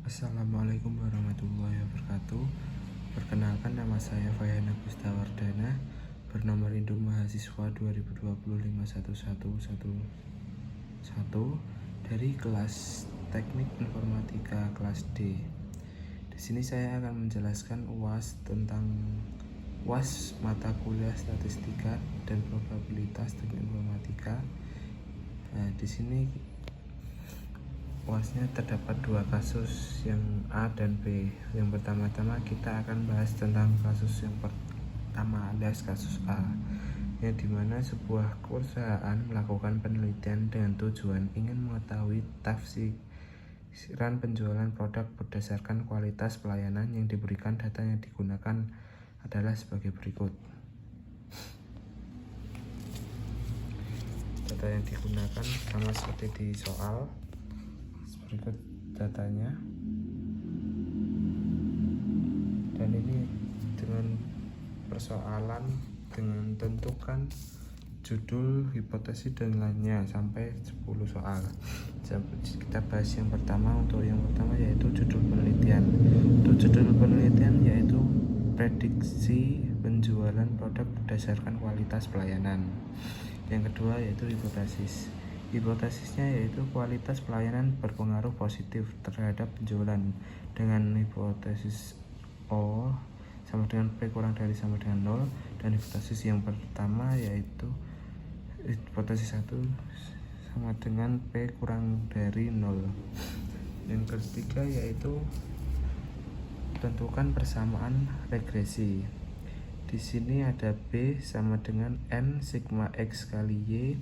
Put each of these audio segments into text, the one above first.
Assalamualaikum warahmatullahi wabarakatuh. Perkenalkan, nama saya Fayana Gustawardana, bernomor induk mahasiswa 20251111 dari kelas Teknik Informatika kelas D. Di sini saya akan menjelaskan UAS tentang UAS mata kuliah Statistika dan Probabilitas Teknik Informatika. Nah, di sini UASnya terdapat dua kasus, yang A dan B. Yang pertama-tama kita akan bahas tentang kasus yang pertama, alias kasus A, yang dimana sebuah perusahaan melakukan penelitian dengan tujuan ingin mengetahui tafsiran penjualan produk berdasarkan kualitas pelayanan yang diberikan. Data yang digunakan adalah sebagai berikut. Data yang digunakan sama seperti di soal. Berikut datanya, dan ini dengan persoalan dengan tentukan judul, hipotesis dan lainnya sampai 10 soal. Kita bahas yang pertama. Untuk yang pertama yaitu judul penelitian. Untuk judul penelitian yaitu prediksi penjualan produk berdasarkan kualitas pelayanan. Yang kedua yaitu hipotesis. Hipotesisnya yaitu kualitas pelayanan berpengaruh positif terhadap penjualan dengan hipotesis O sama dengan P kurang dari sama dengan 0, dan hipotesis yang pertama yaitu hipotesis 1 sama dengan P kurang dari 0. Yang ketiga yaitu tentukan persamaan regresi. Di sini ada B sama dengan N sigma X kali Y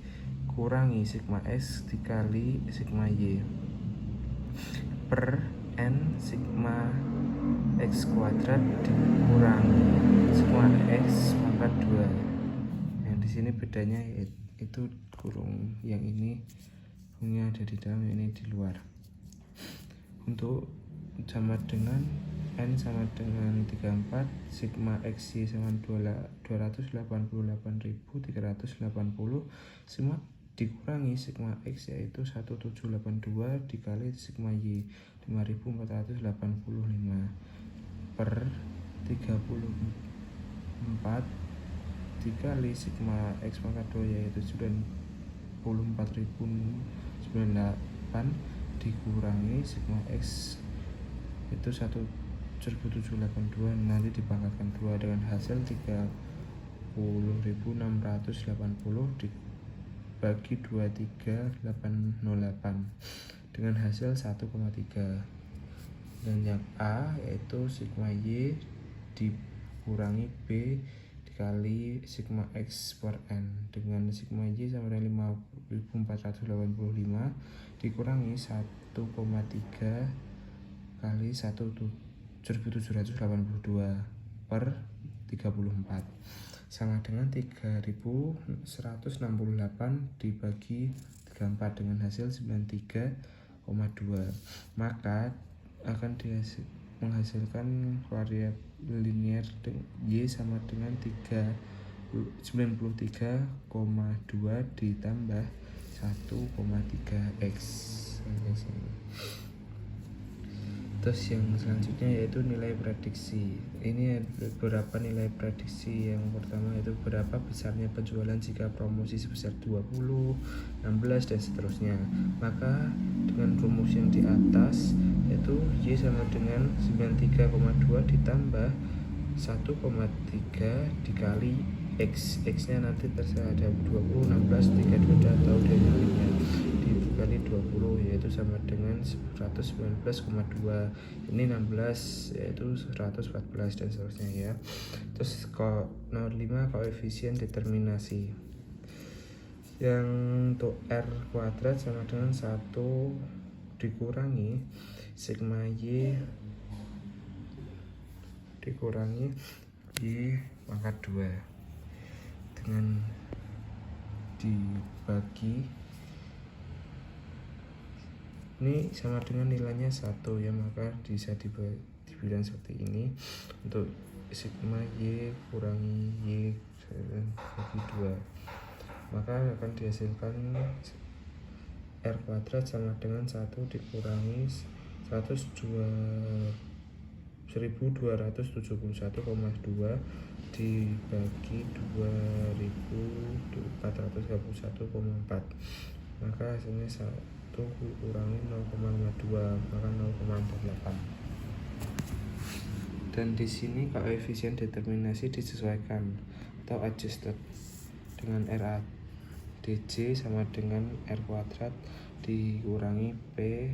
kurangi sigma X dikali sigma Y per N sigma X kuadrat dikurangi sigma X pangkat 2. Yang di sini bedanya itu kurung, yang ini kurungnya ada di dalam, yang ini di luar. Untuk sama dengan N sama dengan 34, sigma XY sama 288.380, sigma dikurangi sigma X yaitu 1782 dikali sigma Y 5485 per 34 dikali sigma X pangkat 2 yaitu 94.098 dikurangi sigma X itu 1782, nanti dipangkatkan 2 dengan hasil 30.680 dibagi 23.808 dengan hasil 1,3. Dan yang A yaitu sigma Y dikurangi B dikali sigma X per N dengan sigma Y sama dengan 5.485 dikurangi 1,3 kali 1782 per 34 sama dengan 3168 dibagi 34 dengan hasil 93,2. Maka akan menghasilkan variabel linear Y sama dengan 93,2 ditambah 1,3 X. Terus yang selanjutnya yaitu nilai prediksi. Ini beberapa nilai prediksi. Yang pertama itu berapa besarnya penjualan jika promosi sebesar 20, 16 dan seterusnya. Maka dengan rumus yang di atas yaitu Y sama dengan 93,2 ditambah 1,3 dikali X. X nya nanti terserah ada 20, 16, 32 atau denominatornya dikali 20 yaitu sama dengan 119,2. Ini 16 yaitu 114 dan seterusnya ya. Terus nomor 5 koefisien determinasi. Yang untuk R kuadrat sama dengan 1 dikurangi sigma Y dikurangi Y pangkat 2 dengan dibagi ini sama dengan nilainya 1 ya, maka bisa dibilang seperti ini. Untuk sigma Y kurangi Y bagi 2, maka akan dihasilkan R kuadrat sama dengan 1 dikurangi 1271,2 dibagi 2431,4, maka hasilnya 1 kurangi 0,52, maka 0,48. Dan di sini koefisien determinasi disesuaikan atau adjusted dengan RADJ sama dengan R kuadrat dikurangi P,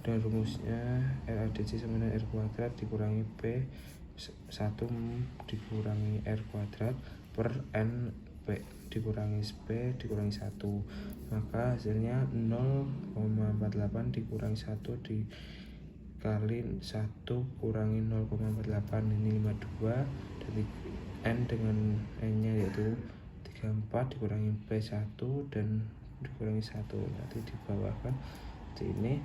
dan rumusnya RADJ sama dengan R kuadrat dikurangi P 1 dikurangi R kuadrat per N P dikurangi P dikurangi 1, maka hasilnya 0,48 dikurangi 1 dikali 1 kurangi 0,48, ini 52, dan N dengan N nya yaitu 34 dikurangi P1 dan dikurangi 1, nanti dibawahkan seperti ini,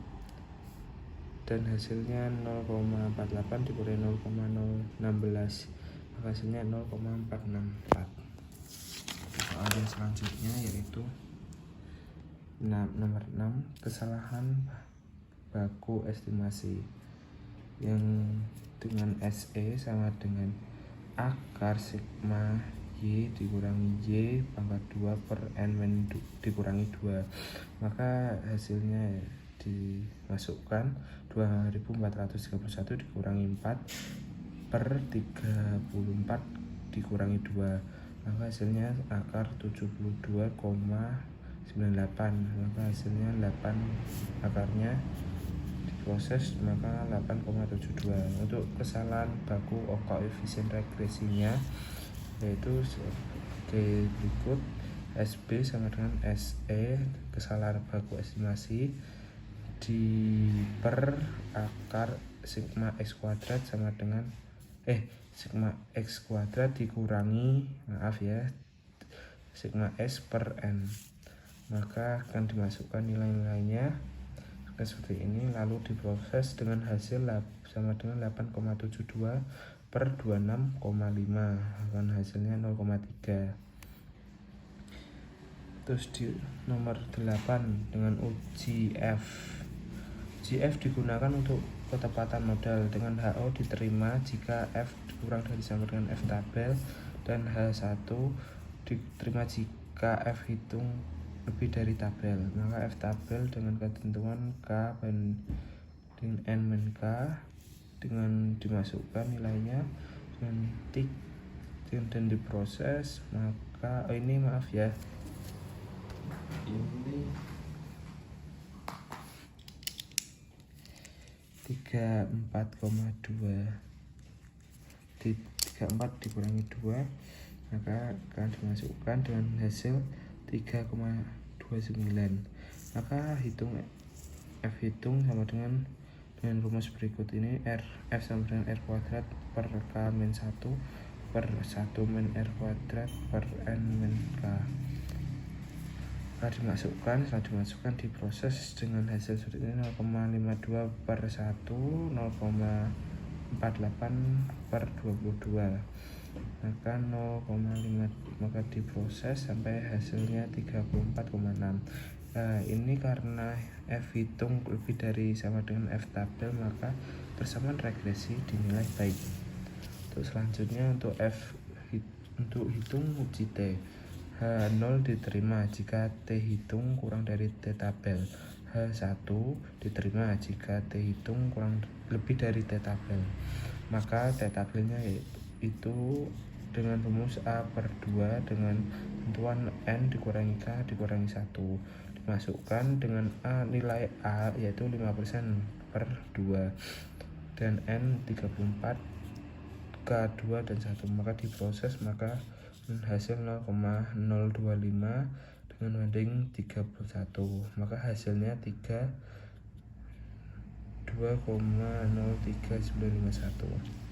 dan hasilnya 0,48 dikurangi 0,016, maka hasilnya 0,464. Soal yang selanjutnya yaitu nomor 6, kesalahan baku estimasi yang dengan SE sama dengan akar sigma Y dikurangi Y pangkat 2 per N dikurangi 2, maka hasilnya dimasukkan 2431 dikurangi 4 per 34 dikurangi 2, maka hasilnya akar 72,98, maka hasilnya 8 akarnya diproses maka 8,72. Untuk kesalahan baku koefisien regresinya yaitu sebagai berikut: SB sama dengan SE, kesalahan baku estimasi, di per akar sigma X kuadrat sama dengan sigma X kuadrat dikurangi sigma S per N, maka akan dimasukkan nilai-nilainya seperti ini, lalu diproses dengan hasil sama dengan 8,72 per 26,5, akan hasilnya 0,3. Terus di nomor 8 dengan uji F. Uji F digunakan untuk ketepatan modal dengan HO diterima jika F kurang dari sama dengan F tabel, dan H1 diterima jika F hitung lebih dari tabel, maka F tabel dengan ketentuan K banding N min K dengan dimasukkan nilainya dengan tik dan diproses, maka ini 34,2 dikurangi 2, maka akan dimasukkan dengan hasil 3,29, maka F hitung sama dengan rumus berikut ini: F sama dengan R kuadrat per K min 1 per 1 min R kuadrat per N min K, maka setelah dimasukkan diproses dengan hasil seperti ini: 0,52 per 1, 0,48 per 22, maka 0,5, maka diproses sampai hasilnya 34,6. Nah, ini karena F hitung lebih dari sama dengan F tabel, maka persamaan regresi dinilai baik. Untuk selanjutnya untuk untuk hitung uji T, H0 diterima jika T hitung kurang dari T tabel. H1 diterima jika T hitung lebih dari T tabel, maka T tabelnya itu dengan rumus A per 2 dengan tentuan N dikurangi K dikurangi 1, dimasukkan dengan nilai A yaitu 5% per 2 dan N 34, K 2 dan 1, maka diproses maka hasil 0,025 dengan banding 31, maka hasilnya 2,03951.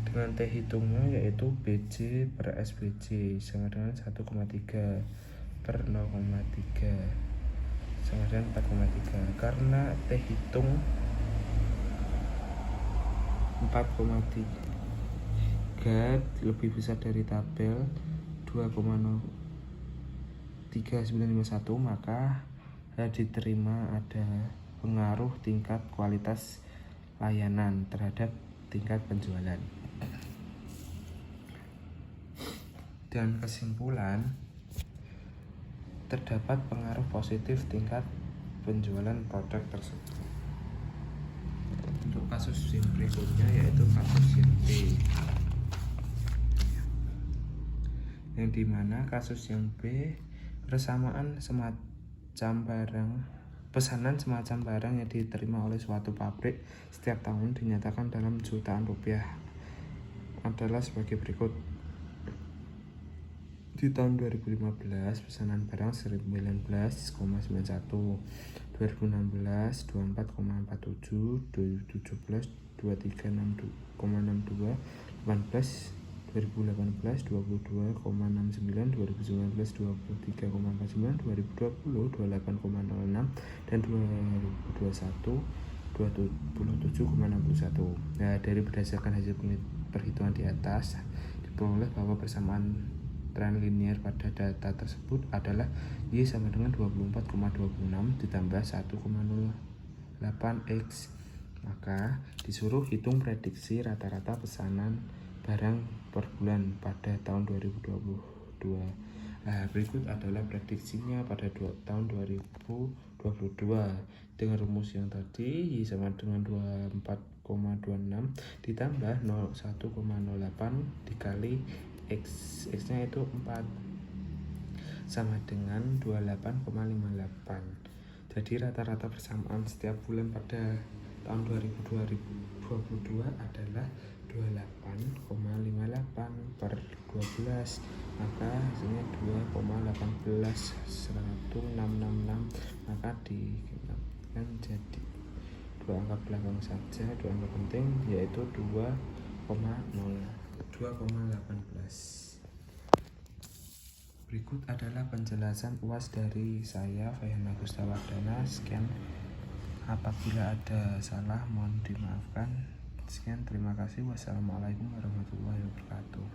Dengan T hitungnya yaitu BJ per SBJ sama dengan 1,3 per 0,3 sama dengan 4,3. Karena T hitung 4,3 lebih besar dari tabel 2,03951, maka diterima ada pengaruh tingkat kualitas layanan terhadap tingkat penjualan. Dan kesimpulan, terdapat pengaruh positif tingkat penjualan produk tersebut. Untuk kasus yang berikutnya yaitu kasus yang B, yang dimana kasus yang B pesanan semacam barang yang diterima oleh suatu pabrik setiap tahun dinyatakan dalam jutaan rupiah adalah sebagai berikut. Di tahun 2015 pesanan barang 19,91, 2016 24,47, 2017 23,62, 2018 22,69, 2019 23,49, 2020 28,06, dan 2021 27,61. Nah, dari berdasarkan hasil perhitungan di atas diperoleh bahwa persamaan tren linier pada data tersebut adalah Y sama dengan 24,26 ditambah 1,08X. Maka disuruh hitung prediksi rata-rata pesanan barang per bulan pada tahun 2022. Nah, berikut adalah prediksinya pada tahun 2022 dengan rumus yang tadi. Y sama dengan 24,26 ditambah 1,08 dikali X nya itu 4 sama dengan 28,58. Jadi rata-rata persamaan setiap bulan pada tahun 2022 adalah 28,58 per 12, maka hasilnya 2,18 1666, maka dikalikan jadi dua angka belakang saja, dua angka penting yaitu 2,18. Berikut adalah penjelasan UAS dari saya, Fayhan Agusta Wardana. Sekian, apabila ada salah mohon dimaafkan. Sekian, terima kasih. Wassalamualaikum warahmatullahi wabarakatuh.